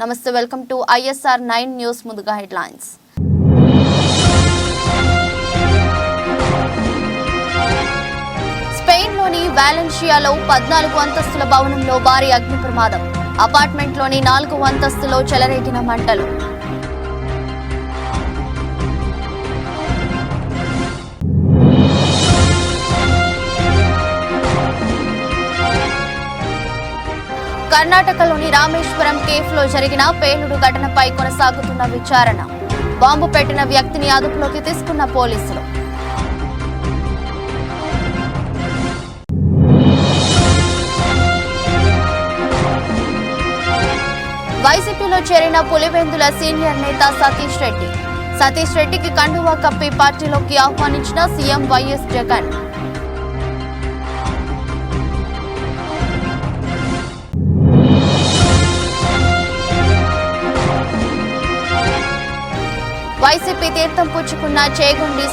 నమస్తే, welcome to ISR 9 news. ముందుగా headlines. స్పెయిన్లోని వాలెన్షియాలో 14 అంతస్తుల భవనంలో భారీ అగ్ని ప్రమాదం. అపార్ట్మెంట్లోని 4వ అంతస్తులో చెలరేగిన మంటలు. కర్ణాటకలోని రామేశ్వరం కేఫ్లో జరిగిన పేలుడు ఘటనపై కొనసాగుతున్న విచారణ. బాంబు పెట్టిన వ్యక్తిని అదుపులోకి తీసుకున్న పోలీసులు. వైసీపీలో చేరిన పులివెందుల సీనియర్ నేత సతీష్ రెడ్డి. సతీష్ రెడ్డికి కండువా కప్పి పార్టీలోకి ఆహ్వానించిన సీఎం వైఎస్ జగన్. వైసీపీ తీర్థం పుచ్చుకున్న చేగొండి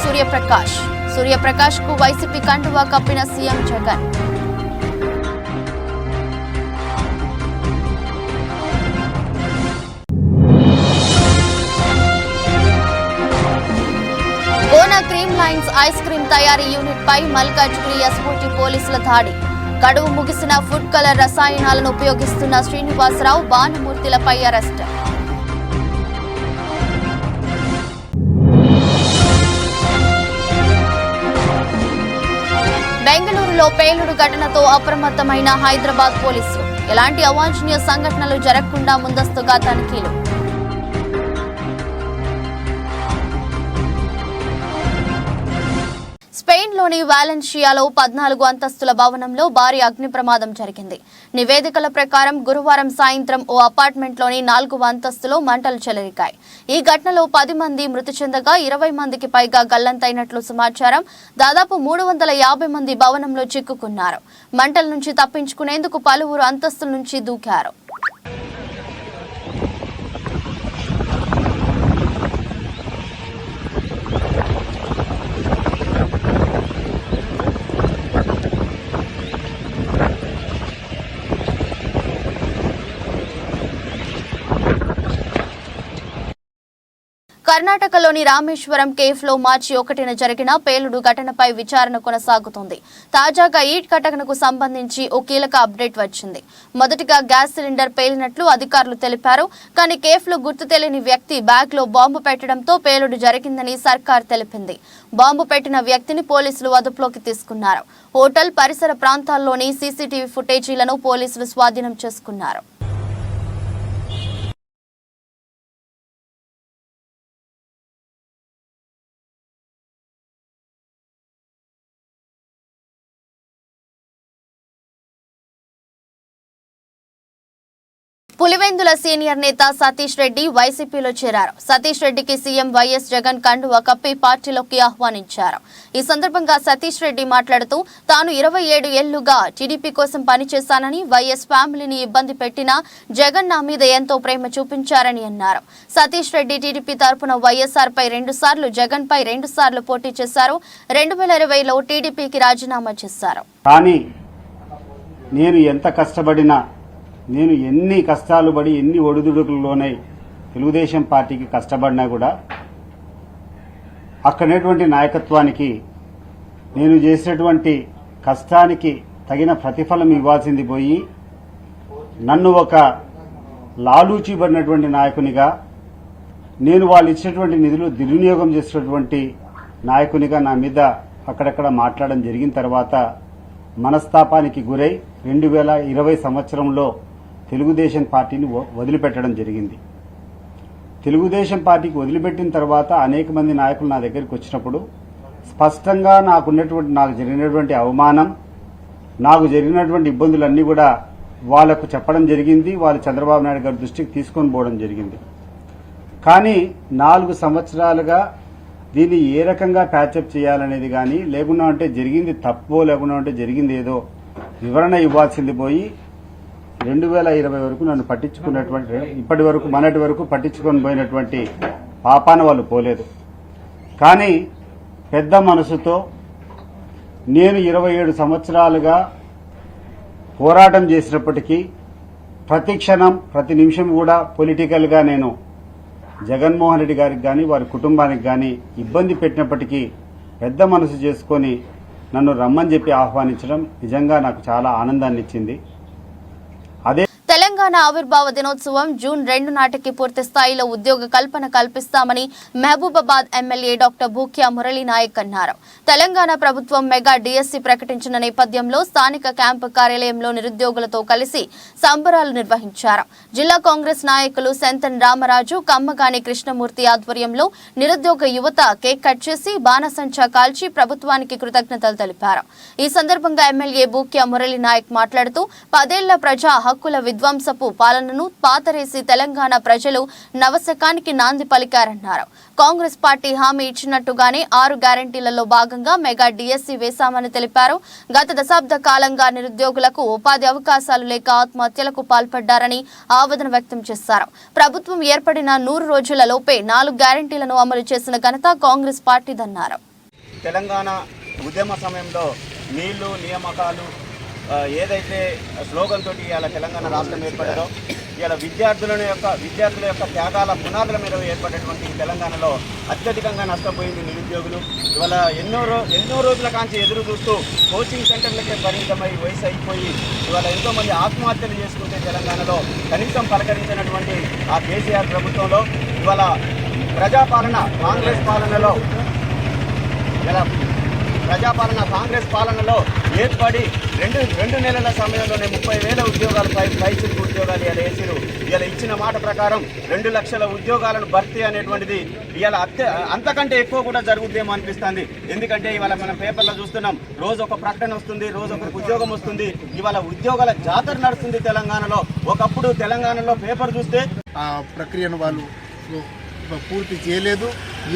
సూర్యప్రకాష్ కు వైసీపీ కండువా కప్పిన CM Jagan. Gona cream lines ice cream తయారీ యూనిట్ పై మల్కాజ్గిరి ఎస్ఓటీ పోలీసుల దాడి. గడువు ముగిసిన ఫుడ్ కలర్ రసాయనాలను ఉపయోగిస్తున్న శ్రీనివాసరావు, భానుమూర్తిలపై అరెస్ట్. బెంగళూరులో పేలుడు ఘటనతో అప్రమత్తమైన హైదరాబాద్ పోలీసులు. ఎలాంటి అవాంఛనీయ సంఘటనలు జరగకుండా ముందస్తుగా తనిఖీలు. స్పెయిన్లోని వాలెన్షియాలో 14 అంతస్తుల భవనంలో భారీ అగ్ని ప్రమాదం జరిగింది. నివేదికల ప్రకారం గురువారం సాయంత్రం ఓ అపార్ట్మెంట్లోని 4వ అంతస్తులో మంటలు చెలరేగాయి. ఈ ఘటనలో 10 మంది మృతి చెందగా 20 మందికి పైగా గల్లంతైనట్లు సమాచారం. దాదాపు 350 మంది భవనంలో చిక్కుకున్నారు. మంటల నుంచి తప్పించుకునేందుకు పలువురు అంతస్తుల నుంచి దూకారు. కర్ణాటకలోని రామేశ్వరం కేఫ్లో మార్చి 1న జరిగిన పేలుడు ఘటనపై విచారణ కొనసాగుతోంది. తాజాగా ఈ ఘటనకు సంబంధించి ఓ కీలక అప్డేట్ వచ్చింది. మొదటిగా గ్యాస్ సిలిండర్ పేలినట్లు అధికారులు తెలిపారు. కానీ కేఫ్లో గుర్తు తెలియని వ్యక్తి బ్యాగ్లో బాంబు పెట్టడంతో పేలుడు జరిగిందని సర్కార్ తెలిపింది. బాంబు పెట్టిన వ్యక్తిని పోలీసులు అదుపులోకి తీసుకున్నారు. హోటల్ పరిసర ప్రాంతాల్లోని సీసీటీవీ ఫుటేజీలను పోలీసులు స్వాధీనం చేసుకున్నారు. పులివెందుల సీనియర్ నేత సతీష్ రెడ్డి వైసీపీలో చేరారు. సతీష్ రెడ్డికి సీఎం వైఎస్ జగన్ కండువా కప్పి పార్టీలోకి ఆహ్వానించారు. ఈ సందర్భంగా సతీష్ రెడ్డి మాట్లాడుతూ తాను 27 ఏళ్లుగా టీడీపీ కోసం పనిచేశానని, వైఎస్ ఫ్యామిలీని ఇబ్బంది పెట్టినా జగన్ నా మీద ఎంతో ప్రేమ చూపించారని అన్నారు. సతీష్ రెడ్డి టీడీపీ తరపున వైఎస్ఆర్ పై 2 సార్లు, జగన్ పై 2 సార్లు పోటీ చేశారు. 2020లో టీడీపీకి రాజీనామా చేశారు. కానీ నేను ఎంత కష్టపడినా, నేను ఎన్ని కష్టాలు పడి ఎన్ని ఒడిదుడుకుల్లోనే తెలుగుదేశం పార్టీకి కష్టపడినా కూడా అక్కడనేటువంటి నాయకత్వానికి నేను చేసినటువంటి కష్టానికి తగిన ప్రతిఫలం ఇవ్వాల్సింది పోయి నన్ను ఒక లాలూచిబడినటువంటి నాయకునిగా, నేను వాళ్ళు ఇచ్చినటువంటి నిధులు దుర్వినియోగం చేసినటువంటి నాయకునిగా నా మీద అక్కడక్కడ మాట్లాడడం జరిగిన తర్వాత మనస్తాపానికి గురై 2020 సంవత్సరంలో తెలుగుదేశం పార్టీని వదిలిపెట్టడం జరిగింది. తెలుగుదేశం పార్టీకి వదిలిపెట్టిన తర్వాత అనేక మంది నాయకులు నా దగ్గరికి వచ్చినప్పుడు స్పష్టంగా నాకు జరిగినటువంటి అవమానం, నాకు జరిగినటువంటి ఇబ్బందులన్నీ కూడా వాళ్లకు చెప్పడం జరిగింది. వాళ్ళు చంద్రబాబు నాయుడు గారి దృష్టికి తీసుకొని పోవడం జరిగింది. కానీ 4 సంవత్సరాలుగా దీన్ని ఏ రకంగా ప్యాచప్ చేయాలనేది కానీ, లేకుండా అంటే జరిగింది తప్పో, లేకుండా అంటే జరిగింది ఏదో వివరణ ఇవ్వాల్సింది పోయి 2020 వరకు నన్ను పట్టించుకున్నటువంటి, ఇప్పటి వరకు మొన్నటి వరకు పట్టించుకొని పోయినటువంటి పాపాన వాళ్ళు పోలేదు. కానీ పెద్ద మనసుతో నేను 27 సంవత్సరాలుగా పోరాటం చేసినప్పటికీ ప్రతి క్షణం ప్రతి నిమిషం కూడా పొలిటికల్గా నేను జగన్మోహన్ రెడ్డి గారికి కానీ వారి కుటుంబానికి కానీ ఇబ్బంది పెట్టినప్పటికీ పెద్ద మనసు చేసుకొని నన్ను రమ్మని చెప్పి ఆహ్వానించడం నిజంగా నాకు చాలా ఆనందాన్ని ఇచ్చింది. అదే తెలంగాణ ఆవిర్భావ దినోత్సవం జూన్ 2 నాటికి పూర్తి స్థాయిలో ఉద్యోగ కల్పన కల్పిస్తామని మహబూబాబాద్ ఎమ్మెల్యే డాక్టర్ భూక్యా మురళీ నాయక్ అన్నారు. తెలంగాణ ప్రభుత్వం మెగా డిఎస్సి ప్రకటించిన నేపథ్యంలో స్థానిక క్యాంపు కార్యాలయంలో నిరుద్యోగులతో కలిసి సంబరాలు నిర్వహించారు. జిల్లా కాంగ్రెస్ నాయకులు సెంతన్ రామరాజు, కమ్మగాని కృష్ణమూర్తి ఆధ్వర్యంలో నిరుద్యోగ యువత కేక్ కట్ చేసి బాణసంచా కాల్చి ప్రభుత్వానికి కృతజ్ఞతలు తెలిపారు. ఈ సందర్భంగా ఎమ్మెల్యే భూక్యా మురళీ నాయక్ మాట్లాడుతూ 10 ఏళ్ల ప్రజా హక్కుల విధ్వంసపు పాలనను పాతరేసి తెలంగాణ ప్రజలు నవశకానికి నాంది పలికారన్నారు. కాంగ్రెస్ పార్టీ హామీ ఇచ్చినట్టుగానే 6 గ్యారంటీలలో భాగంగా మెగా డిఎస్సి వేశామని తెలిపారు. గత దశాబ్ద కాలంగా నిరుద్యోగులకు ఉపాధి అవకాశాలు లేక ఆత్మహత్యలకు పాల్పడ్డారని ఆవేదన వ్యక్తం చేశారు. ప్రభుత్వం ఏర్పడిన 100 రోజులలోపే 4 గ్యారంటీలను అమలు చేసిన ఘనత కాంగ్రెస్ పార్టీదన్నారు. తెలంగాణ ఉద్యమ సమయంలో నీళ్లు నియామకాలు ఏదైతే స్లోగన్ తోటి ఇవాళ తెలంగాణ రాష్ట్రం ఏర్పడారో ఇవాళ విద్యార్థుల యొక్క త్యాగాల పునాదుల మీద ఏర్పడినటువంటి తెలంగాణలో అత్యధికంగా నష్టపోయింది నిరుద్యోగులు. ఇవాళ ఎన్నో రోజుల కాంచి ఎదురు చూస్తూ కోచింగ్ సెంటర్లకే పరిమితమై వయసు అయిపోయి ఇవాళ ఎంతోమంది ఆత్మహత్యలు చేసుకుంటే తెలంగాణలో కనీసం పలకరించినటువంటి ఆ కేసీఆర్ ప్రభుత్వంలో ఇవాళ ప్రజాపాలన కాంగ్రెస్ పాలనలో ఏర్పడి రెండు నెలల సమయంలోనే 30,000 ఉద్యోగాలు పైచిలకు ఉద్యోగాలు ఇలా వేసిరు. ఇలా ఇచ్చిన మాట ప్రకారం 2 లక్షల ఉద్యోగాలను భర్తీ అనేటువంటిది ఇలా అంతకంటే ఎక్కువ కూడా జరుగుద్దేమో అనిపిస్తుంది. ఎందుకంటే ఇవాళ మనం పేపర్లో చూస్తున్నాం, రోజు ఒక ప్రకటన వస్తుంది, రోజు ఒకరికి ఉద్యోగం వస్తుంది. ఇవాళ ఉద్యోగాల జాతర నడుస్తుంది తెలంగాణలో. ఒకప్పుడు తెలంగాణలో పేపర్ చూస్తే ఆ ప్రక్రియను వాళ్ళు పూర్తి చేయలేదు.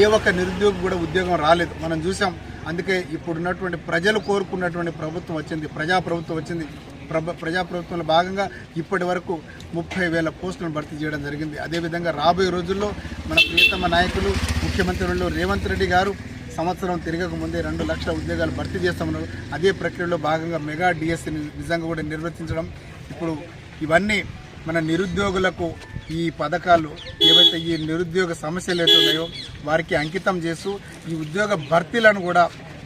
ఏ ఒక్క నిరుద్యోగి కూడా ఉద్యోగం రాలేదు, మనం చూసాం. అందుకే ఇప్పుడున్నటువంటి ప్రజలు కోరుకున్నటువంటి ప్రభుత్వం వచ్చింది, ప్రజాప్రభుత్వం వచ్చింది. ప్రజాప్రభుత్వంలో భాగంగా ఇప్పటి వరకు 30,000 పోస్టులను భర్తీ చేయడం జరిగింది. అదేవిధంగా రాబోయే రోజుల్లో మన ప్రియతమ నాయకులు ముఖ్యమంత్రులు రేవంత్ రెడ్డి గారు సంవత్సరం తిరగక ముందే 2 లక్షల ఉద్యోగాలు భర్తీ చేస్తామన్నారు. అదే ప్రక్రియలో భాగంగా మెగా డిఎస్సిని నిజంగా కూడా నిర్వర్తించడం. ఇప్పుడు ఇవన్నీ మన నిరుద్యోగులకు ఈ పథకాలు ఏవైతే ఈ నిరుద్యోగ సమస్యలు అయితే ఉన్నాయో వారికి అంకితం చేస్తూ ఈ ఉద్యోగ భర్తీలను కూడా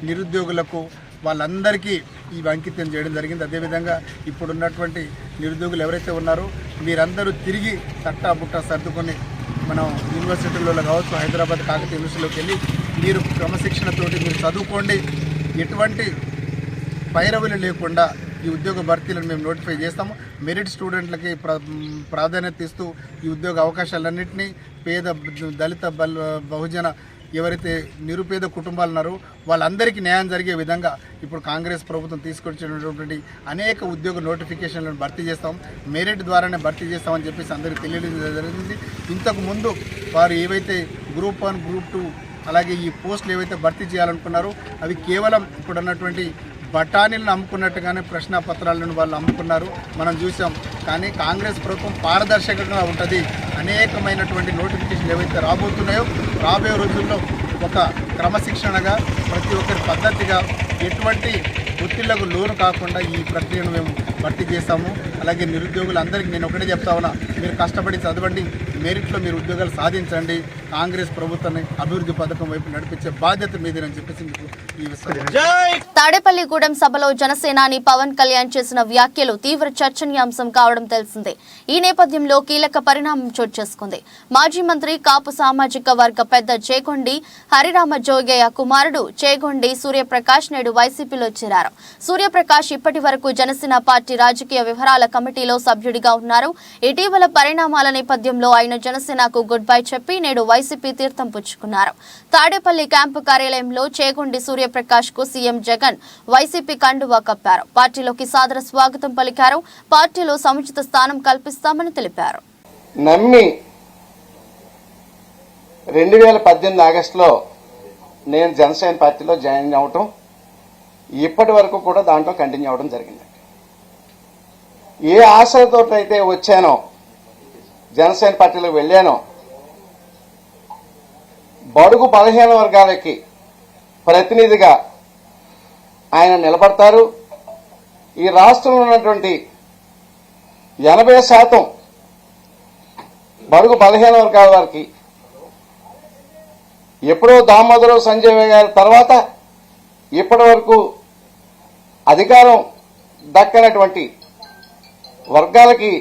నిరుద్యోగులకు వాళ్ళందరికీ ఇవి అంకితం చేయడం జరిగింది. అదేవిధంగా ఇప్పుడున్నటువంటి నిరుద్యోగులు ఎవరైతే ఉన్నారో మీరందరూ తిరిగి తట్టాబుట్ట సర్దుకొని మనం యూనివర్సిటీలలో కావచ్చు, హైదరాబాద్ కాకతీయ యూనివర్సిటీలోకి వెళ్ళి మీరు క్రమశిక్షణతోటి మీరు చదువుకోండి. ఎటువంటి పైరవులు లేకుండా ఈ ఉద్యోగ భర్తీలను మేము నోటిఫై చేస్తాము. మెరిట్ స్టూడెంట్లకి ప్రాధాన్యత ఇస్తూ ఈ ఉద్యోగ అవకాశాలన్నింటినీ పేద దళిత బహుజన ఎవరైతే నిరుపేద కుటుంబాలు ఉన్నారో వాళ్ళందరికీ న్యాయం జరిగే విధంగా ఇప్పుడు కాంగ్రెస్ ప్రభుత్వం తీసుకొచ్చినటువంటి అనేక ఉద్యోగ నోటిఫికేషన్లను భర్తీ చేస్తాం, మెరిట్ ద్వారానే భర్తీ చేస్తామని చెప్పేసి అందరికీ తెలియడం జరిగింది. ఇంతకు ముందు వారు ఏవైతే గ్రూప్ 1, గ్రూప్ 2 అలాగే ఈ పోస్టులు ఏవైతే భర్తీ చేయాలనుకున్నారో అవి కేవలం ఇప్పుడు ఉన్నటువంటి బఠానీలను అమ్ముకున్నట్టుగానే ప్రశ్నాపత్రాలను వాళ్ళు అమ్ముకున్నారు, మనం చూసాం. కానీ కాంగ్రెస్ ప్రభుత్వం పారదర్శకంగా ఉంటుంది. అనేకమైనటువంటి నోటిఫికేషన్లు ఏవైతే రాబోతున్నాయో రాబోయే రోజుల్లో ఒక క్రమశిక్షణగా ప్రతి ఒక్కరి పద్ధతిగా ఎటువంటి ఒత్తిళ్లకు లోను కాకుండా ఈ ప్రక్రియను మేము భర్తీ చేస్తాము. అలాగే నిరుద్యోగులందరికీ నేను ఒకటే చెప్తా ఉన్నా, మీరు కష్టపడి చదవండి, మెరిట్లో మీరు ఉద్యోగాలు సాధించండి. కాంగ్రెస్ ప్రభుత్వాన్ని అభివృద్ధి పథకం వైపు నడిపించే బాధ్యత మీదేనని చెప్పేసి తాడేపల్లిగూడెం సభలో జనసేనాని పవన్ కళ్యాణ్ చేసిన వ్యాఖ్యలు తీవ్ర చర్చనీయాంశం కావడం తెలిసిందే. ఈ నేపథ్యంలో కీలక పరిణామం చోటు చేసుకుంది. మాజీ మంత్రి కాపు సామాజిక వర్గ పెద్ద చేగొండి హరిరామ జోగయ్య కుమారుడు చేగొండి సూర్యప్రకాష్ నేడు వైసీపీలో చేరారు. సూర్యప్రకాష్ ఇప్పటి వరకు జనసేన పార్టీ రాజకీయ వ్యవహారాల కమిటీలో సభ్యుడిగా ఉన్నారు. ఇటీవల పరిణామాల నేపథ్యంలో ఆయన జనసేనకు గుడ్ బై చెప్పి నేడు వైసీపీ తీర్థం పుచ్చుకున్నారు. తాడేపల్లి క్యాంపు కార్యాలయంలో చేగొండి సూర్యప్రకాష్ కు సీఎం జగన్ వైసీపీ కండువా కప్పారు. పార్టీలోకి సాదర స్వాగతం పలికారు. పార్టీలో సముచిత స్థానం కల్పిస్తామని తెలిపారు. నమ్మి 2018 ఆగస్టులో నేను జనసేన పార్టీలో జాయిన్ అవటం ఇప్పటి వరకు కూడా దాంట్లో కంటిన్యూ అవడం జరిగింది. ఏ ఆశలతో అయితే వచ్చానో జనసేన పార్టీలో వెళ్ళానో బడుగు బలహీన వర్గాలకి ప్రతినిధిగా ఆయన నిలబడతారు. ఈ రాష్ట్రంలో ఉన్నటువంటి 80% బడుగు బలహీన వర్గాల వారికి ఎప్పుడో దామోదరం సంజయ్ గారి తర్వాత ఇప్పటి వరకు అధికారం దక్కనటువంటి వర్గాలకి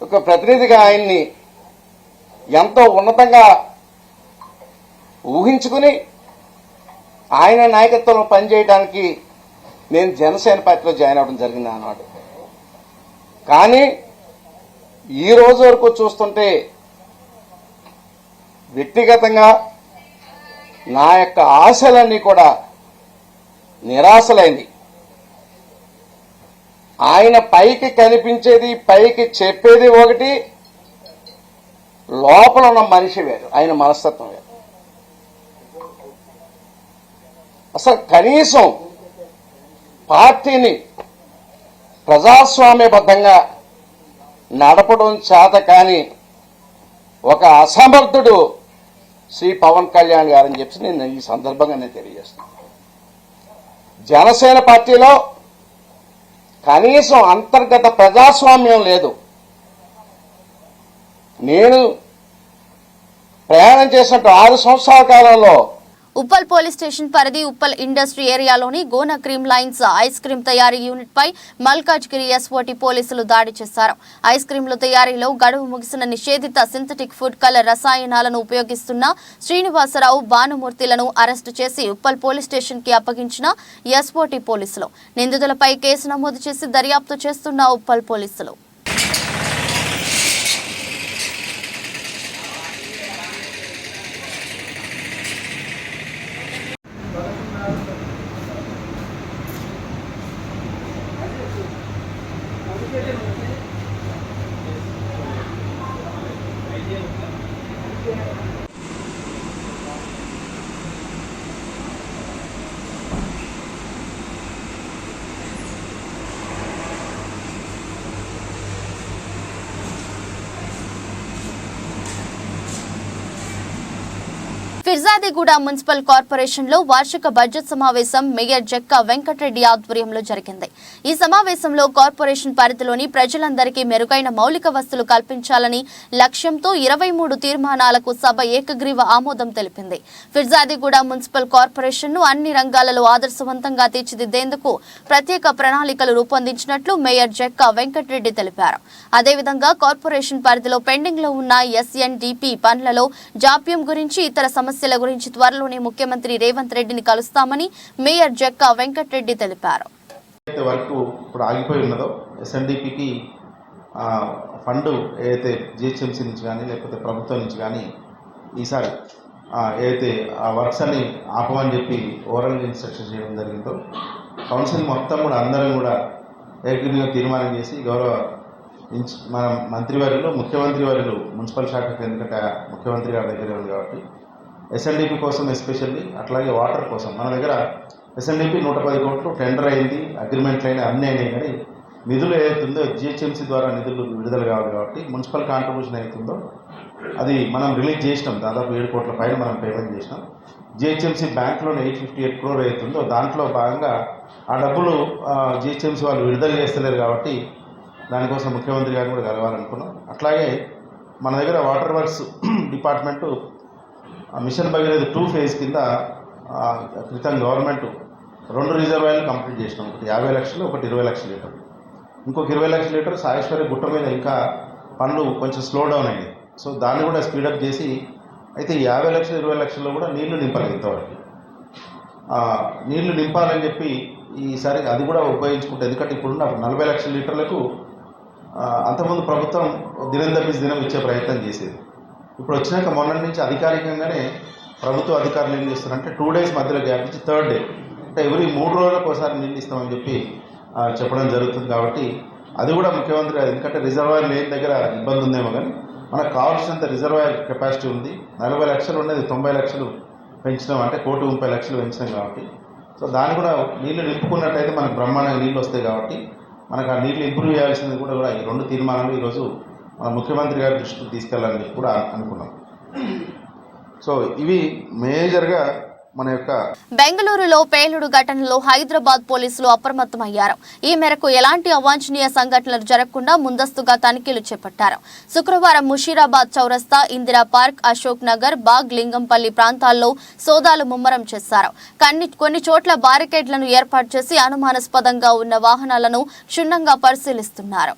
ఒక ప్రతినిధిగా ఆయన్ని ఎంతో ఉన్నతంగా ఊహించుకుని ఆయన నాయకత్వంలో పనిచేయడానికి నేను జనసేన పార్టీలో జాయిన్ అవ్వడం జరిగింది అన్నమాట. కానీ ఈ రోజు వరకు చూస్తుంటే వ్యక్తిగతంగా నా యొక్క ఆశలన్నీ కూడా నిరాశలైంది. ఆయన పైకి కనిపించేది, పైకి చెప్పేది ఒకటి, లోపల ఉన్న మనిషి వేరు, ఆయన మనస్తత్వం వేరు. అసలు కనీసం పార్టీని ప్రజాస్వామ్యబద్ధంగా నడపడం చేత కాని ఒక అసమర్థుడు శ్రీ పవన్ కళ్యాణ్ గారని చెప్పి నేను ఈ సందర్భంగా నేను తెలియజేస్తాను. జనసేన పార్టీలో కనీసం అంతర్గత ప్రజాస్వామ్యం లేదు. నేను ప్రయాణం చేసినట్టు 6 సంవత్సరాల కాలంలో ఉప్పల్ పోలీస్ స్టేషన్ పరిధి ఉప్పల్ ఇండస్ట్రీ ఏరియాలోని Gona cream lines ice cream తయారీ యూనిట్ పై మల్కాజ్గిరి ఎస్ఓటీ పోలీసులు దాడి చేశారు. ఐస్ క్రీంల తయారీలో గడువు ముగిసిన నిషేధిత సింథటిక్ ఫుడ్ కలర్ రసాయనాలను ఉపయోగిస్తున్న శ్రీనివాసరావు, భానుమూర్తిలను అరెస్టు చేసి ఉప్పల్ పోలీస్ స్టేషన్ కి అప్పగించిన ఎస్ఓటీ పోలీసులు. నిందితులపై కేసు నమోదు చేసి దర్యాప్తు చేస్తున్న ఉప్పల్ పోలీసులు. ఫిర్జాదిగూడ మున్సిపల్ కార్పొరేషన్ లో వార్షిక బడ్జెట్ సమావేశం మేయర్ జక్కా వెంకటరెడ్డి ఆధ్వర్యంలో జరిగింది. ఈ సమావేశంలో కార్పొరేషన్ పరిధిలోని ప్రజలందరికీ మెరుగైన మౌలిక వసతులు కల్పించాలని లక్ష్యంతో 23 తీర్మానాలకు సభ ఏకగ్రీవ ఆమోదం తెలిపింది. ఫిర్జాదిగూడ మున్సిపల్ కార్పొరేషన్ ను అన్ని రంగాలలో ఆదర్శవంతంగా తీర్చిదిద్దేందుకు ప్రత్యేక ప్రణాళికలు రూపొందించినట్లు మేయర్ జక్కా వెంకటరెడ్డి తెలిపారు. అదేవిధంగా కార్పొరేషన్ పరిధిలో పెండింగ్ లో ఉన్న ఎస్ఎన్డిపి పనులలో జాప్యం గురించి, ఇతర సమస్యల గురించి త్వరలోనే ముఖ్యమంత్రి రేవంత్ రెడ్డిని కలుస్తామని మేయర్ జక్కా వెంకటరెడ్డి తెలిపారు. వరకు ఇప్పుడు ఆగిపోయి ఉన్నదో ఎస్ఎన్డిపికి ఫండ్ ఏదైతే జిహెచ్ఎంసీ నుంచి కానీ లేకపోతే ప్రభుత్వం నుంచి కానీ ఈసారి ఏదైతే ఆ వర్క్స్ అన్ని ఆపమని చెప్పి ఓరల్ ఇన్స్ట్రక్షన్ చేయడం జరిగిందో కౌన్సిల్ మొత్తం కూడా అందరం కూడా ఏకగ్రీవంగా తీర్మానం చేసి గౌరవ మన మంత్రివర్యులు, ముఖ్యమంత్రి వర్యులు మున్సిపల్ శాఖకు, ఎందుకంటే ముఖ్యమంత్రి గారి దగ్గర ఉంది కాబట్టి ఎస్ఎన్డిపి కోసం ఎస్పెషల్లీ, అట్లాగే వాటర్ కోసం మన దగ్గర ఎస్ఎన్డిపి 110 కోట్లు టెండర్ అయింది, అగ్రిమెంట్లు అయినా అన్నీ అయినాయి. కానీ నిధులు ఏదైతుందో జిహెచ్ఎంసీ ద్వారా నిధులు విడుదల కావాలి కాబట్టి మున్సిపల్ కాంట్రిబ్యూషన్ అవుతుందో అది మనం రిలీజ్ చేసినాం. దాదాపు 7 కోట్ల పైన మనం పేమెంట్ చేసినాం. జిహెచ్ఎంసీ బ్యాంక్లో 858 crore అవుతుందో దాంట్లో భాగంగా ఆ డబ్బులు జిహెచ్ఎంసీ వాళ్ళు విడుదల చేస్తలేరు కాబట్టి దానికోసం ముఖ్యమంత్రి గారిని కూడా కలవాలనుకున్నాం. అట్లాగే మన దగ్గర water works department mission Bhagiratha 2 phase కింద క్రితం గవర్నమెంట్ 2 రిజర్వాయర్లు కంప్లీట్ చేసినాం. ఒకటి 50 లక్షలు, ఒకటి 20 లక్షల లీటర్లు. ఇంకొక 20 లక్షల లీటర్ సాయేశ్వరి గుట్ట మీద ఇంకా పనులు కొంచెం స్లో డౌన్ అయ్యాయి. సో దాన్ని కూడా స్పీడప్ చేసి అయితే 50 లక్షలు 20 లక్షల్లో కూడా నీళ్లు నింపలేదు. ఇంతవరకు నీళ్లు నింపాలని చెప్పి ఈసారి అది కూడా ఉపయోగించుకుంటే, ఎందుకంటే ఇప్పుడున్న 40 లక్షల లీటర్లకు అంతకుముందు ప్రభుత్వం దినం తప్పించి దినం ఇచ్చే ప్రయత్నం చేసేది. ఇప్పుడు వచ్చినాక మొన్న నుంచి అధికారికంగానే ప్రభుత్వ అధికారులు ఏం చేస్తారంటే 2 days మధ్యలో గ్యాప్ ఇచ్చి 3rd డే అంటే ఎవ్రీ 3 రోజులకు ఒకసారి నీళ్ళు ఇస్తామని చెప్పి చెప్పడం జరుగుతుంది. కాబట్టి అది కూడా ముఖ్యమంత్రి, ఎందుకంటే రిజర్వాయర్ లేని దగ్గర ఇబ్బంది ఉందేమో, కానీ మనకు కావాల్సినంత రిజర్వాయర్ కెపాసిటీ ఉంది. 40 లక్షలు ఉండేది 90 లక్షలు పెంచినాం, అంటే 1,30,00,000 పెంచినాం కాబట్టి సో దాన్ని కూడా నీళ్లు నింపుకున్నట్టయితే మనకు బ్రహ్మాండంగా నీళ్ళు వస్తాయి. కాబట్టి మనకు ఆ నీళ్ళు ఇంప్రూవ్ చేయాల్సింది కూడా ఈ 2 తీర్మానాలు ఈరోజు మన ముఖ్యమంత్రి గారి దృష్టికి తీసుకెళ్లాలని కూడా అనుకున్నాం. సో ఇవి మేజర్గా మన యొక్క బెంగళూరులో పేలుడు ఘటనలో హైదరాబాద్ పోలీసులు అప్రమత్తమయ్యారు. ఈ మేరకు ఎలాంటి అవాంఛనీయ సంఘటనలు జరగకుండా ముందస్తుగా తనిఖీలు చేపట్టారు. శుక్రవారం ముషీరాబాద్ చౌరస్తా, ఇందిరా పార్క్, అశోక్ నగర్, బాగ్, లింగంపల్లి ప్రాంతాల్లో సోదాలు ముమ్మరం చేశారు. కొన్ని చోట్ల బారికేడ్లను ఏర్పాటు చేసి అనుమానాస్పదంగా ఉన్న వాహనాలను క్షుణ్ణంగా పరిశీలిస్తున్నారు.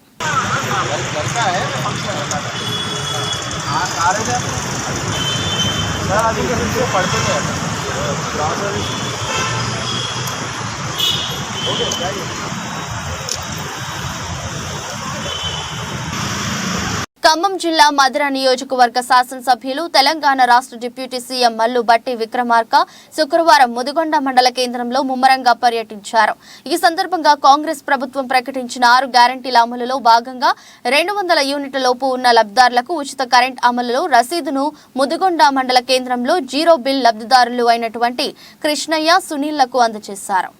ఖమ్మం జిల్లా మధిర నియోజకవర్గ శాసనసభ్యులు, తెలంగాణ రాష్ట్ర డిప్యూటీ సీఎం మల్లు బట్టి విక్రమార్క శుక్రవారం ముదిగొండ మండల కేంద్రంలో ముమ్మరంగా పర్యటించారు. ఈ సందర్భంగా కాంగ్రెస్ ప్రభుత్వం ప్రకటించిన 6 గ్యారంటీల అమలులో భాగంగా 200 యూనిట్ల లోపు ఉన్న లబ్ధిదారులకు ఉచిత కరెంట్ అమలులో రసీదును ముదిగొండ మండల కేంద్రంలో జీరో బిల్ లబ్ధిదారులు అయినటువంటి కృష్ణయ్య, సునీళ్లకు అందజేశారు.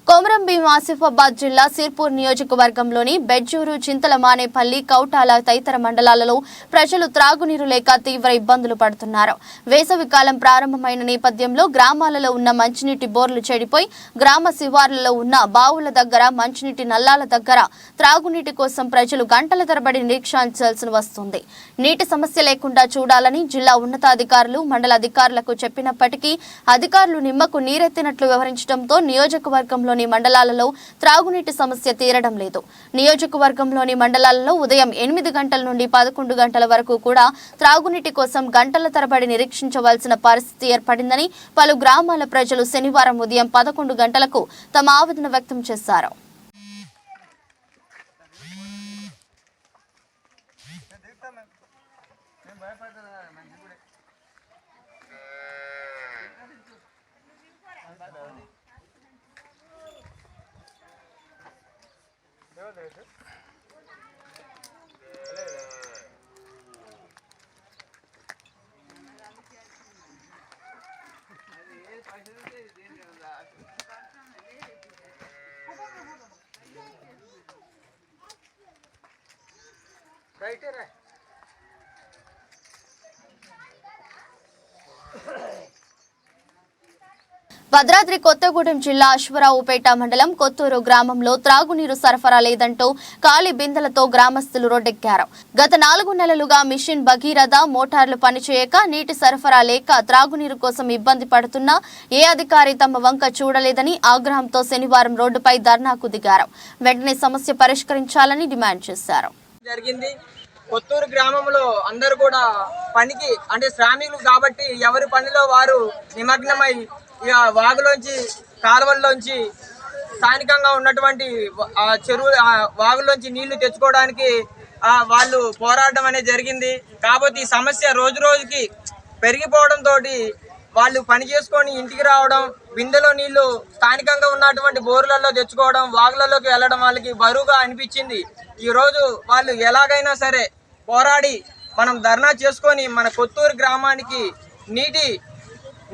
కొమరంభీం ఆసిఫాబాద్ జిల్లా సిర్పూర్ నియోజకవర్గంలోని బెజ్జూరు, చింతలమానేపల్లి, కౌటాల తదితర మండలాలలో ప్రజలు త్రాగునీరు లేక తీవ్ర ఇబ్బందులు పడుతున్నారు. వేసవికాలం ప్రారంభమైన నేపథ్యంలో గ్రామాలలో ఉన్న మంచినీటి బోర్లు చెడిపోయి గ్రామ శివార్లలో ఉన్న బావుల దగ్గర, మంచినీటి నల్లాల దగ్గర త్రాగునీటి కోసం ప్రజలు గంటల తరబడి నిరీక్షించాల్సి వస్తుంది. నీటి సమస్య లేకుండా చూడాలని జిల్లా ఉన్నతాధికారులు, మండల అధికారులకు చెప్పినప్పటికీ అధికారులు నిమ్మకు నీరెత్తినట్లు వ్యవహరించడంతో నియోజకవర్గంలో మండలాలలో త్రాగునీటి సమస్య తీరడం లేదు. నియోజకవర్గంలోని మండలాలలో ఉదయం 8 గంటల నుండి 11 గంటల వరకు కూడా త్రాగునీటి కోసం గంటల తరబడి నిరీక్షించవలసిన పరిస్థితి ఏర్పడిందని పలు గ్రామాల ప్రజలు శనివారం ఉదయం 11 గంటలకు తమ ఆవేదన వ్యక్తం చేశారు. భద్రాద్రి కొత్తగూడెం జిల్లా అశ్వరావుపేట మండలం కొత్తూరు గ్రామంలో త్రాగునీరు సరఫరా లేదంటూ ఖాళీ బిందెలతో గ్రామస్తులు రోడ్డెక్కారు. గత 4 నెలలుగా మిషన్ భగీరథ మోటార్లు పనిచేయక, నీటి సరఫరా లేక త్రాగునీరు కోసం ఇబ్బంది పడుతున్నా ఏ అధికారి తమ వంక చూడలేదని ఆగ్రహంతో శనివారం రోడ్డుపై ధర్నాకు దిగారు. వెంటనే సమస్య పరిష్కరించాలని డిమాండ్ చేశారు. కొత్తూరు గ్రామంలో అందరూ కూడా పనికి అంటే శ్రామికులు కాబట్టి ఎవరి పనిలో వారు నిమగ్నమై ఇక వాగులోంచి, కాలువల్లోంచి స్థానికంగా ఉన్నటువంటి చెరువు వాగుల్లోంచి నీళ్లు తెచ్చుకోవడానికి వాళ్ళు పోరాటం అనేది జరిగింది. కాబట్టి ఈ సమస్య రోజు రోజుకి పెరిగిపోవడంతో వాళ్ళు పని చేసుకొని ఇంటికి రావడం, బిందెలో నీళ్లు స్థానికంగా ఉన్నటువంటి బోర్లలో తెచ్చుకోవడం, వాగులలోకి వెళ్ళడం వాళ్ళకి బరువుగా అనిపించింది. ఈరోజు వాళ్ళు ఎలాగైనా సరే పోరాడి మనం ధర్నా చేసుకొని మన కొత్తూరు గ్రామానికి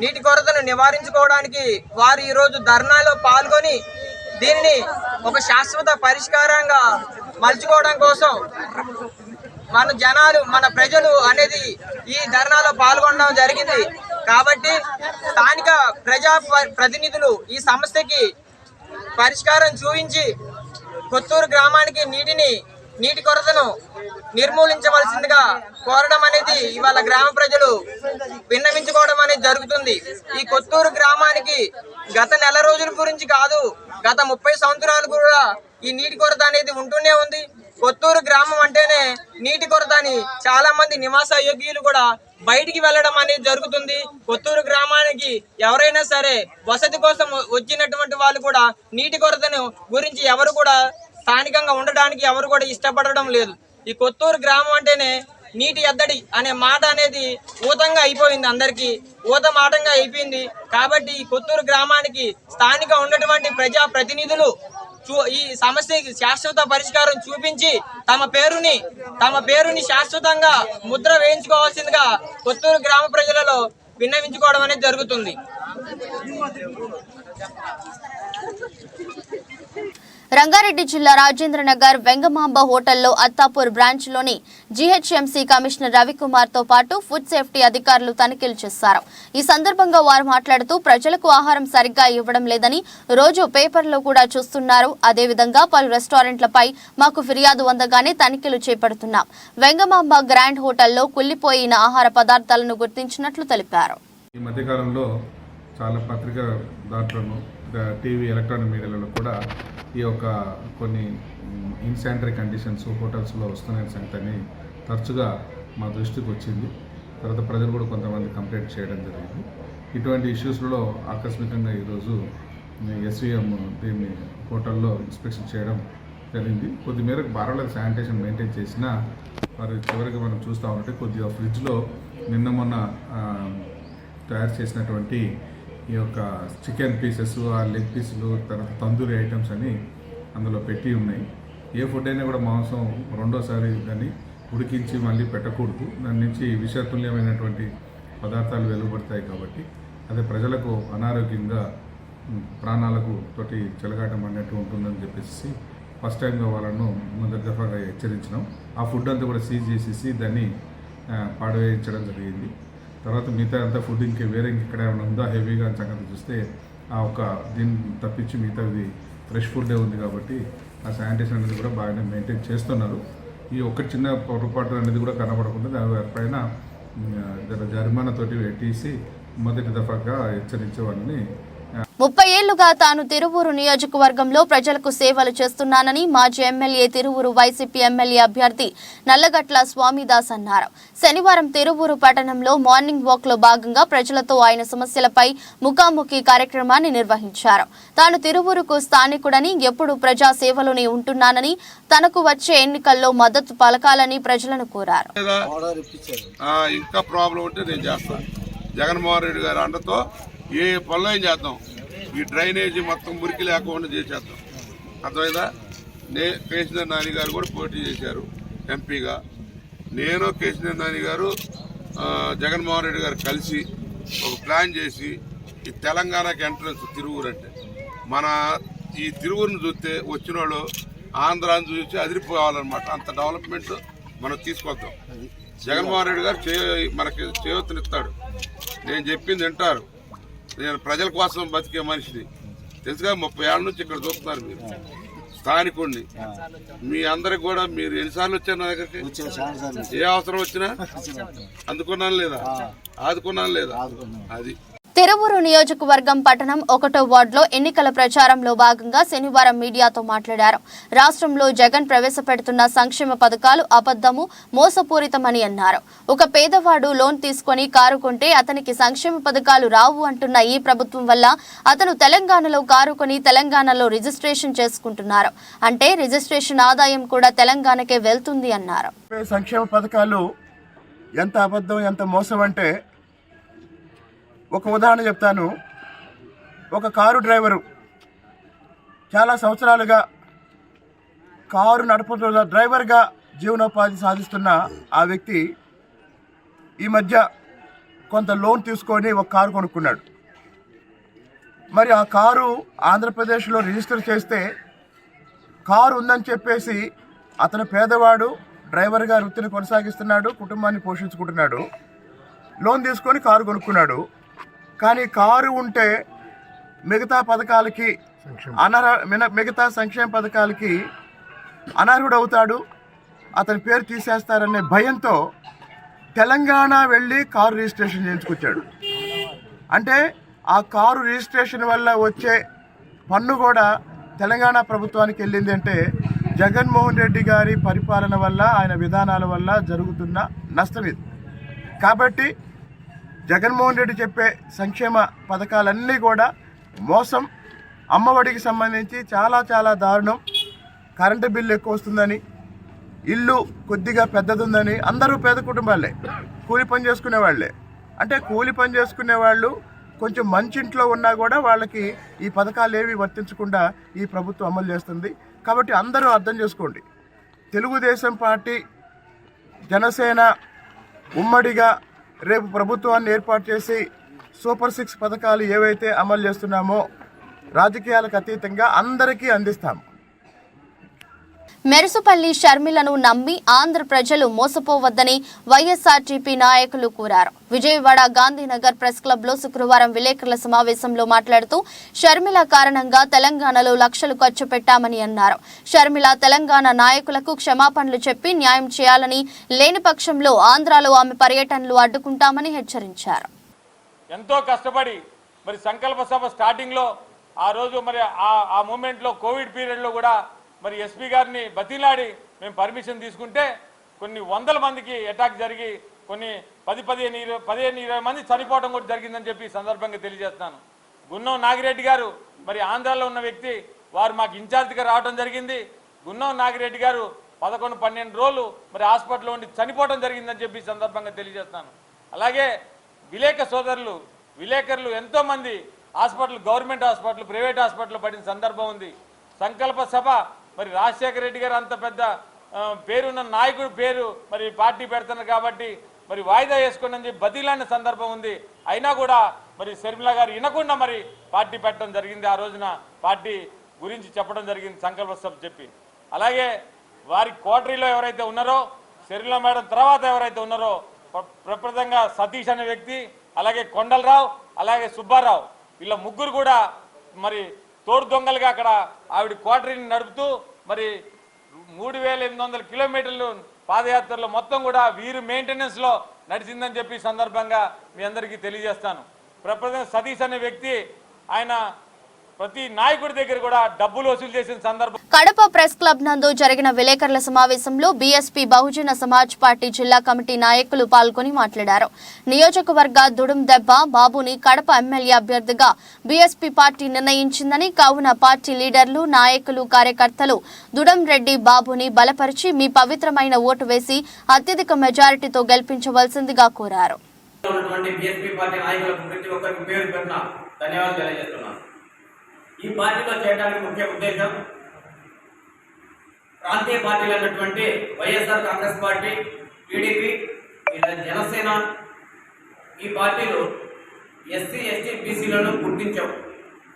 నీటి కొరతను నివారించుకోవడానికి వారు ఈరోజు ధర్నాలో పాల్గొని దీనిని ఒక శాశ్వత పరిష్కారంగా మలుచుకోవడం కోసం మన ప్రజలు అనేది ఈ ధర్నాలో పాల్గొనడం జరిగింది. కాబట్టి స్థానిక ప్రజా ప్రతినిధులు ఈ సమస్యకి పరిష్కారం చూపించి కొత్తూరు గ్రామానికి నీటి కొరతను నిర్మూలించవలసిందిగా కోరడం అనేది ఇవాళ గ్రామ ప్రజలు విన్నవించుకోవడం అనేది జరుగుతుంది. ఈ కొత్తూరు గ్రామానికి గత నెల రోజుల గురించి కాదు, గత 30 సంవత్సరాలు కూడా ఈ నీటి కొరత అనేది ఉంటూనే ఉంది. కొత్తూరు గ్రామం అంటేనే నీటి కొరత అని చాలా మంది నివాస యోగ్యులు కూడా బయటికి వెళ్ళడం అనేది జరుగుతుంది. కొత్తూరు గ్రామానికి ఎవరైనా సరే వసతి కోసం వచ్చినటువంటి వాళ్ళు కూడా నీటి కొరతను గురించి ఎవరు కూడా స్థానికంగా ఉండడానికి ఎవరు కూడా ఇష్టపడడం లేదు. ఈ కొత్తూరు గ్రామం అంటేనే నీటి ఎద్దడి అనే మాట అనేది ఊతంగా అయిపోయింది, అందరికీ ఊతమాటంగా అయిపోయింది. కాబట్టి ఈ కొత్తూరు గ్రామానికి స్థానిక ఉన్నటువంటి ప్రజా ప్రతినిధులు ఈ సమస్యకి శాశ్వత పరిష్కారం చూపించి తమ పేరుని శాశ్వతంగా ముద్ర వేయించుకోవాల్సిందిగా కొత్తూరు గ్రామ ప్రజలలో విన్నవించుకోవడం అనేది జరుగుతుంది. రంగారెడ్డి జిల్లా రాజేంద్రనగర్ వెంగమాంబ హోటల్లో అత్తాపూర్ బ్రాంచ్లోని జీహెచ్ఎంసీ కమిషనర్ రవికుమార్ తో పాటు ఫుడ్ సేఫ్టీ అధికారులు తనిఖీలు చేశారు. ఈ సందర్భంగా వారు మాట్లాడుతూ ప్రజలకు ఆహారం సరిగ్గా ఇవ్వడం లేదని రోజు పేపర్లో కూడా చూస్తున్నారు. అదేవిధంగా పలు రెస్టారెంట్లపై మాకు ఫిర్యాదు అందగానే తనిఖీలు చేపడుతున్నాం. వెంగమాంబ గ్రాండ్ హోటల్లో కుళ్లిపోయిన ఆహార పదార్థాలను గుర్తించినట్లు తెలిపారు. ఈ మధ్యకాలంలో చాలా పత్రికా దాంట్లోనూ టీవీ ఎలక్ట్రానిక్ మీడియాలలో కూడా ఈ యొక్క కొన్ని ఇన్సానిటరీ కండిషన్స్ హోటల్స్లో వస్తున్న సంగతిని తరచుగా మా దృష్టికి వచ్చింది. తర్వాత ప్రజలు కూడా కొంతమంది కంప్లైంట్ చేయడం జరిగింది. ఇటువంటి ఇష్యూస్లో ఆకస్మికంగా ఈరోజు ఎస్వీఎం దీన్ని హోటల్లో ఇన్స్పెక్షన్ చేయడం జరిగింది. కొద్ది మేరకు బార్లలో శానిటేషన్ మెయింటైన్ చేసినా మరి చివరికి మనం చూస్తూ ఉంటే కొద్దిగా ఫ్రిడ్జ్లో నిన్న మొన్న తయారు చేసినటువంటి ఈ యొక్క చికెన్ పీసెస్, ఆ లెగ్ పీసులు, తర్వాత తందూరి ఐటమ్స్ అని అందులో పెట్టి ఉన్నాయి. ఏ ఫుడ్ అయినా కూడా మాంసం రెండోసారి దాన్ని ఉడికించి మళ్ళీ పెట్టకూడదు. దాని నుంచి విషతుల్యమైనటువంటి పదార్థాలు వెలువడతాయి. కాబట్టి అదే ప్రజలకు అనారోగ్యంగా ప్రాణాలకు తోటి చెలగాటం అన్నట్టు ఉంటుందని చెప్పేసి ఫస్ట్ టైంగా వాళ్ళను మొదటి దఫాగా హెచ్చరించినాం. ఆ ఫుడ్ అంతా కూడా సీజ్ చేసేసి దాన్ని పాడవేయించడం జరిగింది. తర్వాత మిగతా అంతా ఫుడ్ వేరే ఇంకెక్కడ ఏమైనా ఉందా హెవీగా అని సంగతి చూస్తే ఆ ఒక దీన్ని తప్పించి మిగతాది ఫ్రెష్ ఫుడ్డే ఉంది. కాబట్టి ఆ శానిటేషన్ అనేది కూడా బాగానే మెయింటైన్ చేస్తున్నారు. ఈ ఒక్క చిన్న పొరపాటు అనేది కూడా కనబడకుండా దానిపైన జరిమానాతోటి పెట్టేసి మొదటి దఫాగా హెచ్చరించే వాళ్ళని 30 ఏళ్లుగా తాను తిరువూరు నియోజకవర్గంలో ప్రజలకు సేవలు చేస్తున్నానని మాజీ ఎమ్మెల్యే తిరువూరు వైసీపీ ఎమ్మెల్యే అభ్యర్థి నల్లగట్ల స్వామిదాస్ అన్నారు. శనివారం తిరువూరు పట్టణంలో మార్నింగ్ వాక్ లో భాగంగా ప్రజలతో ఆయన సమస్యలపై ముఖాముఖి కార్యక్రమాన్ని నిర్వహించారు. తాను తిరువూరుకు స్థానికుడని, ఎప్పుడు ప్రజా సేవలోనే ఉంటున్నానని, తనకు వచ్చే ఎన్నికల్లో మద్దతు పలకాలని ప్రజలను కోరారు. ఇంకా ప్రాబ్లం ఉంటే నేను చేస్తాను. జగన్మోహన్ రెడ్డి గారి అండతో ఏ పనులు ఏం చేద్దాం. ఈ డ్రైనేజీ మొత్తం మురికి లేకుండా చేసేద్దాం. అర్థమైందా? కేసీఆర్ నాని గారు కూడా పోటీ చేశారు ఎంపీగా. నేను కేసీఆర్ నాని గారు జగన్మోహన్ రెడ్డి గారు కలిసి ఒక ప్లాన్ చేసి ఈ తెలంగాణకి ఎంట్రన్స్ తిరువూరు అంటే మన ఈ తిరువూరుని చూస్తే వచ్చిన వాళ్ళు ఆంధ్రాని చూసి అదిరిపోవాలన్నమాట. అంత డెవలప్మెంట్ మనం తీసుకొద్దాం. జగన్మోహన్ రెడ్డి గారు మనకి చేయూతనిస్తాడు. నేను చెప్పింది వింటారు. నేను ప్రజల కోసం బతికే మనిషిని తెలుసుగా. 30 ఏళ్ళ నుంచి ఇక్కడ చూస్తున్నారు మీరు. స్థానికుడిని మీ అందరికి కూడా మీరు ఎన్నిసార్లు వచ్చారు నా దగ్గరికి? ఏ అవసరం వచ్చినా అందుకున్నాను లేదా, ఆదుకున్నాను లేదా? అది తిరువూరు నియోజకవర్గం పట్టణం 1వ వార్డులో ఎన్నికల ప్రచారంలో భాగంగా శనివారం మీడియాతో మాట్లాడారు. రాష్ట్రంలో జగన్ ప్రవేశపెడుతున్న సంక్షేమ పథకాలు అబద్ధము, మోసపూరితమని అన్నారు. ఒక పేదవాడు లోన్ తీసుకుని కారు కొంటే అతనికి సంక్షేమ పథకాలు రావు అంటున్న ఈ ప్రభుత్వం వల్ల అతను తెలంగాణలో కారు కొని తెలంగాణలో రిజిస్ట్రేషన్ చేసుకుంటున్నారు. అంటే రిజిస్ట్రేషన్ ఆదాయం కూడా తెలంగాణకే వెళ్తుంది అన్నారు. సంక్షేమ పథకాలు ఎంత అబద్ధం, ఎంత మోసం అంటే ఒక ఉదాహరణ చెప్తాను. ఒక కారు డ్రైవరు చాలా సంవత్సరాలుగా కారు నడుపుతున్న డ్రైవర్గా జీవనోపాధి సాధిస్తున్న ఆ వ్యక్తి ఈ మధ్య కొంత లోన్ తీసుకొని ఒక కారు కొనుక్కున్నాడు. మరి ఆ కారు ఆంధ్రప్రదేశ్లో రిజిస్టర్ చేస్తే కారు ఉందని చెప్పేసి అతను పేదవాడు, డ్రైవర్గా వృత్తిని కొనసాగిస్తున్నాడు, కుటుంబాన్ని పోషించుకుంటున్నాడు. లోన్ తీసుకొని కారు కొనుక్కున్నాడు. కానీ కారు ఉంటే మిగతా పథకాలకి మిగతా సంక్షేమ పథకాలకి అనర్హుడవుతాడు, అతని పేరు తీసేస్తారనే భయంతో తెలంగాణ వెళ్ళి కారు రిజిస్ట్రేషన్ చేయించుకొచ్చాడు. అంటే ఆ కారు రిజిస్ట్రేషన్ వల్ల వచ్చే పన్ను కూడా తెలంగాణ ప్రభుత్వానికి వెళ్ళింది. అంటే జగన్మోహన్ రెడ్డి గారి పరిపాలన వల్ల, ఆయన విధానాల వల్ల జరుగుతున్న నష్టం ఇది. కాబట్టి జగన్మోహన్ రెడ్డి చెప్పే సంక్షేమ పథకాలన్నీ కూడా మోసం. అమ్మఒడికి సంబంధించి చాలా చాలా దారుణం. కరెంటు బిల్లు ఎక్కువ వస్తుందని, ఇల్లు కొద్దిగా పెద్దదుందని, అందరూ పేద కుటుంబాలే, కూలి పని చేసుకునే వాళ్ళే. అంటే కూలి పని చేసుకునే వాళ్ళు కొంచెం మంచింట్లో ఉన్నా కూడా వాళ్ళకి ఈ పథకాలు ఏవి వర్తించకుండా ఈ ప్రభుత్వం అమలు చేస్తుంది. కాబట్టి అందరూ అర్థం చేసుకోండి, తెలుగుదేశం పార్టీ జనసేన ఉమ్మడిగా రేపు ప్రభుత్వాన్ని ఏర్పాటు చేసి సూపర్ 6 పథకాలు ఏవైతే అమలు చేస్తున్నామో రాజకీయాలకు అతీతంగా అందరికీ అందిస్తాము. మెరుసుపల్లి షర్మిలను నమ్మి ఆంధ్ర ప్రజలు మోసపోవద్దని వైఎస్ఆర్టీపీ నాయకులు కోరారు. విజయవాడ గాంధీనగర్ ప్రెస్ క్లబ్ లో శుక్రవారం విలేకరుల సమావేశంలో మాట్లాడుతూ షర్మిల కారణంగా తెలంగాణలో లక్షలు ఖర్చు పెట్టామని అన్నారు. షర్మిల తెలంగాణ నాయకులకు క్షమాపణలు చెప్పి న్యాయం చేయాలని, లేని పక్షంలో ఆంధ్రాలో ఆమె పర్యటనలు అడ్డుకుంటామని హెచ్చరించారు. ఎంతో కష్టపడి మరి సంకల్ప సభ స్టార్టింగ్ లో ఆ రోజు మరి ఆ మూమెంట్ లో కోవిడ్ పీరియడ్ లో కూడా మరి ఎస్పీ గారిని బతిలాడి మేము పర్మిషన్ తీసుకుంటే కొన్ని వందల మందికి అటాక్ జరిగి కొన్ని 15-20 మంది చనిపోవడం కూడా జరిగిందని చెప్పి సందర్భంగా తెలియజేస్తున్నాను. గున్నం నాగిరెడ్డి గారు మరి ఆంధ్రాలో ఉన్న వ్యక్తి, వారు మాకు ఇన్ఛార్జిగా రావడం జరిగింది. గున్నం నాగిరెడ్డి గారు 11-12 రోజులు మరి హాస్పిటల్లో ఉండి చనిపోవడం జరిగిందని చెప్పి సందర్భంగా తెలియజేస్తున్నాను. అలాగే విలేకరులు ఎంతోమంది hospital, government hospital, private hospital పడిన సందర్భం ఉంది. సంకల్ప సభ మరి రాజశేఖర రెడ్డి గారు అంత పెద్ద పేరున్న నాయకుడు పేరు మరి పార్టీ పెడుతున్నారు కాబట్టి మరి వాయిదా వేసుకోండి అని చెప్పి బదిలాడిన సందర్భం ఉంది. అయినా కూడా మరి షర్మిల గారు వినకుండా మరి పార్టీ పెట్టడం జరిగింది. ఆ రోజున పార్టీ గురించి చెప్పడం జరిగింది సంకల్ప సభ చెప్పి. అలాగే వారి కోటరీలో ఎవరైతే ఉన్నారో, షర్మిల మేడం తర్వాత ఎవరైతే ఉన్నారో ప్రప్రదంగా సతీష్ అనే వ్యక్తి, అలాగే కొండలరావు, అలాగే సుబ్బారావు, వీళ్ళ ముగ్గురు కూడా మరి తోడు దొంగలుగా అక్కడ ఆవిడ క్వార్టరీని నడుపుతూ మరి 3800 కిలోమీటర్లు పాదయాత్రలో మొత్తం కూడా వీరు మెయింటెనెన్స్ లో నడిచిందని చెప్పి సందర్భంగా మీ అందరికీ తెలియజేస్తాను. ప్రప్రదంగా సతీష్ అనే వ్యక్తి ఆయన ప్రతి నాయకుడి దగ్గర కూడా డబ్బులు వసూలు చేసిన సందర్భం. కడప ప్రెస్ క్లబ్ నందు జరిగిన విలేకరుల సమావేశంలో బీఎస్పీ బహుజన సమాజ్ పార్టీ జిల్లా కమిటీ నాయకులు పాల్గొని మాట్లాడారు. నియోజకవర్గ దుడుం దెబ్బ బాబుని కడప ఎమ్మెల్యే అభ్యర్థిగా బీఎస్పీ పార్టీ నిర్ణయించిందని, కావున పార్టీ లీడర్లు, నాయకులు, కార్యకర్తలు దుడం రెడ్డి బాబుని బలపరిచి మీ పవిత్రమైన ఓటు వేసి అత్యధిక మెజారిటీతో గెలిపించవలసిందిగా కోరారు. ఈ పార్టీలో చేయడానికి ముఖ్య ఉద్దేశం ప్రాంతీయ పార్టీలు అన్నటువంటి వైఎస్ఆర్ కాంగ్రెస్ పార్టీ, టీడీపీ, జనసేన ఈ పార్టీలు ఎస్సీ, ఎస్టీ, బీసీలను గుర్తించావు.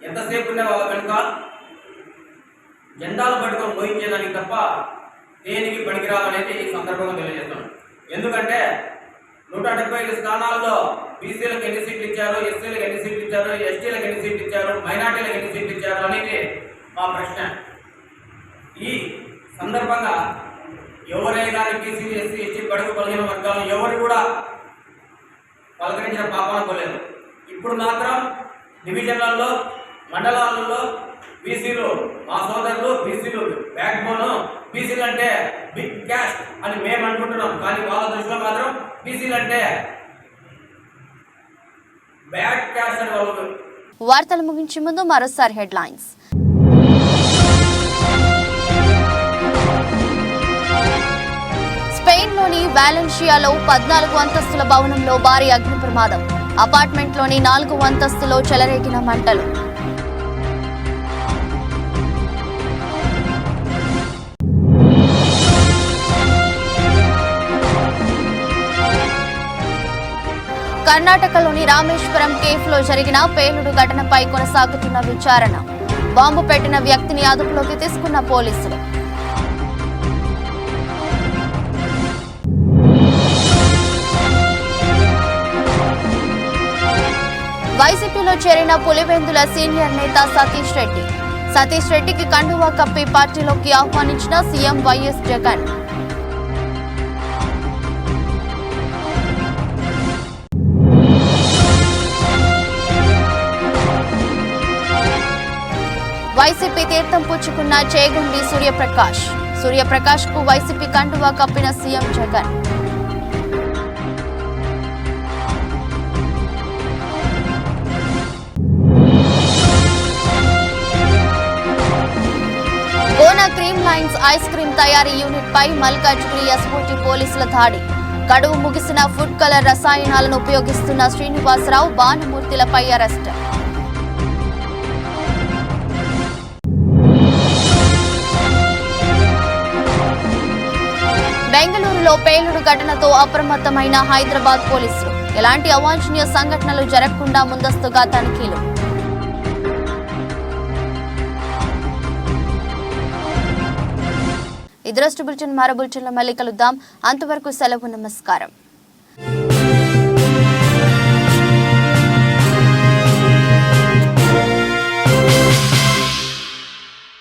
ఎంతసేపు ఉండే వాళ్ళ కనుక జెండాలు పట్టుకొని మోయించేదానికి తప్ప దేనికి పనికిరాదనేది ఈ సందర్భంగా తెలియజేస్తాను. ఎందుకంటే 175 స్థానాల్లో బీసీలకు ఎన్ని సీట్లు ఇచ్చారు, ఎస్సీలకు ఎన్ని సీట్లు ఇచ్చారు, ఎస్టీలకు ఎన్ని సీట్లు ఇచ్చారు, మైనార్టీలకు ఎన్ని సీట్లు ఇచ్చారు అనేది మా ప్రశ్న. ఈ సందర్భంగా ఎవరే కానీ బీసీ, ఎస్సీ, ఎస్టీ, బడుగు బలహీన వర్గాలు ఎవరు కూడా పలకరించిన పాపాన పోలేదు. ఇప్పుడు మాత్రం డివిజన్లలో, మండలాలలో బీసీలు మా సోదరులు, బీసీలు బ్యాక్ బోన్, బీసీలు అంటే బిగ్ క్యాస్ట్ అని మేము అనుకుంటున్నాం. కానీ వాళ్ళ దృష్టిలో మాత్రం బీసీలు అంటే బ్యాడ్ క్యాస్ట్ అని వాళ్ళు. వార్తలు ముగించే ముందు మరోసారి హెడ్లైన్స్. స్పెయిన్లోని వాలెన్షియాలో 14 అంతస్తుల భవనంలో భారీ అగ్ని ప్రమాదం. అపార్ట్మెంట్లోని 4వ అంతస్తులో చెలరేగిన మంటలు. కర్ణాటకలోని రామేశ్వరం కేఫ్లో జరిగిన పేలుడు ఘటనపై కొనసాగుతున్న విచారణ. బాంబు పెట్టిన వ్యక్తిని అదుపులోకి తీసుకున్న పోలీసులు. వైసీపీలో చేరిన పులివెందుల సీనియర్ నేత సతీష్ రెడ్డి. సతీష్ రెడ్డికి కండువా కప్పి పార్టీలోకి ఆహ్వానించిన సీఎం వైఎస్ జగన్. వైసీపీ తీర్థం పుచ్చుకున్న చేగుండి సూర్యప్రకాష్ కు వైసీపీ కండువా కప్పిన CM Jagan. Gona cream lines ice cream తయారీ యూనిట్ పై మల్కాజ్గిరి ఎస్ఓటీ పోలీసుల దాడి. గడువు ముగిసిన ఫుడ్ కలర్ రసాయనాలను ఉపయోగిస్తున్న శ్రీనివాసరావు, భానుమూర్తిలపై అరెస్ట్. బెంగళూరులో పేలుడు ఘటనతో అప్రమత్తమైన హైదరాబాద్ పోలీసులు. ఎలాంటి అవాంఛనీయ సంఘటనలు జరగకుండా ముందస్తుగా తనిఖీలు. ఇదరస్ట్ బులెటిన్ మరో బులెటిన్లో మళ్ళీ కలుద్దాం. అంతవరకు సెలవు. నమస్కారం.